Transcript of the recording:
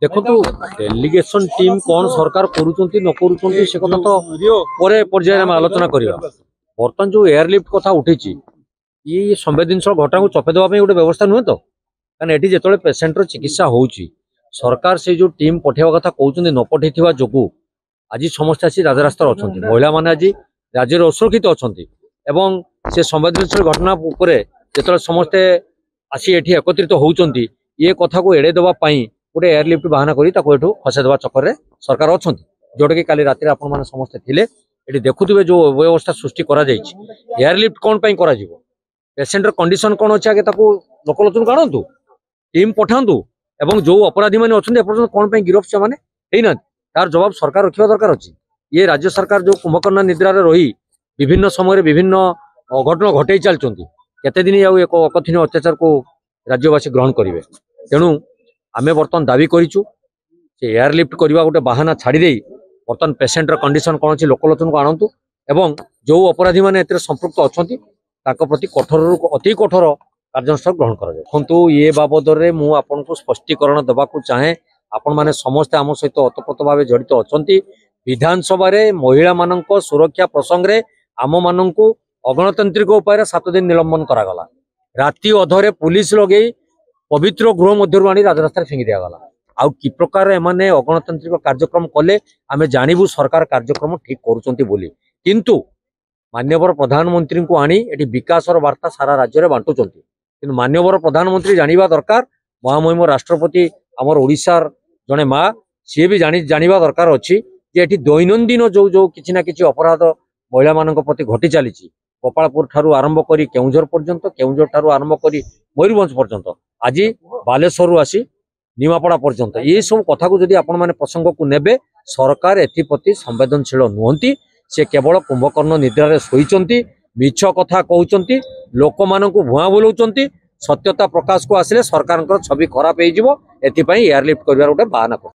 देखो delegation team कौन सरकार करुँच न करुँच से कथा तो पर पर्याय आम आलोचना करवा। बर्तमान जो एयरलिफ्ट कथा उठी ये संवेदनशील घटना को चपेदेवाई गोटे व्यवस्था नुहे तो कहीं ये जो पेसेंटर चिकित्सा हो सरकार से जो टीम पठेवा कथा कहते न पठे जो आज समस्त आसी राजरास्तार अच्छा महिला मैंने आज राज्य असुरक्षित अच्छा से संवेदनशील घटना जो समस्ते आसी एटी एकत्रित होती ये कथा को एड़े देवाई गोटे एयरलिफ्ट बाहना कर खसाइदेवा चक्कर में सरकार अच्छा जोटा कि काली रात आप समस्ते थे ये देखुवे जो व्यवस्था सृष्टि एयरलिफ्ट कौन करा पेसेंटर कंडीशन कौन अच्छे आगे लोकलोचन को आणतु टीम पठातु एवं जो अपराधी मैंने अच्छा कौन गिरफ से मैंने तार जवाब सरकार रखा दरकार अच्छी। ये राज्य सरकार जो कुंभकर्ण निद्रा रही विभिन्न समय विभिन्न अघटन घटे चलती केते दिन एक अकथनीय अत्याचार को राज्यवासी ग्रहण करेंगे। तेणु आमे बर्तमान दाबी करूँ एयरलिफ्ट करवा गोटे बाहाना छाड़ी बर्तमान पेसेंटर कंडीशन कौन अच्छी लोकलोचन को आणतु एवं जो अपराधी मैंने संपृक्त अच्छा प्रति कठोर अति कठोर कार्यानुष्ठान ग्रहण करूँ। ये बाबद में आपको स्पष्टीकरण देवाक चाहे आपण मैंने समस्ते आम सहित ओतप्रोत भाव जड़ित अच्छा विधानसभा महिला मान सुरक्षा प्रसंग में आम मान अगणतांत्रिक उपाय 7 दिन निलंबन करागला। राति अधरे पुलिस लगे पवित्र गृह मध्य आनी राजरास्ता फिंगी दिगला। आउ कि प्रकार एमाने अगणतांत्रिक कार्यक्रम कले आमे जानबू सरकार कार्यक्रम ठीक करुचंती बोली किंतु मान्यवर प्रधानमंत्री को आनी एटी विकासर वार्ता सारा राज्य में बांटुचंती किंतु मान्यवर प्रधानमंत्री जानिबा दरकार महामहिम राष्ट्रपति आमर ओडिशार जने माँ सी भी जानिबा दरकार अच्छी जे एटी दैनंदिन जो जो किछि ना किछि अपराध महिला मानक प्रति घटी चली गोपालपुर ठारू आरंभ करी केउंझर पर्यंत केउंझर ठारू आरंभ करी मयूरभंज पर्यंत आज बालेश्वर आसी निमापड़ा पर्यंत ये सब कथा को जदि आपण माने प्रसंग को नेबे सरकार एथिप्रति संवेदनशील नुहंती से केवल कुंभकर्ण निद्रा शोइचंती मिछ कथा कहउचंती लोक मानकु भुआ बुलाउचंती सत्यता प्रकाश को आसिले सरकार छवि खराब हो एयरलिफ्ट कर गोटे बाहाना कर।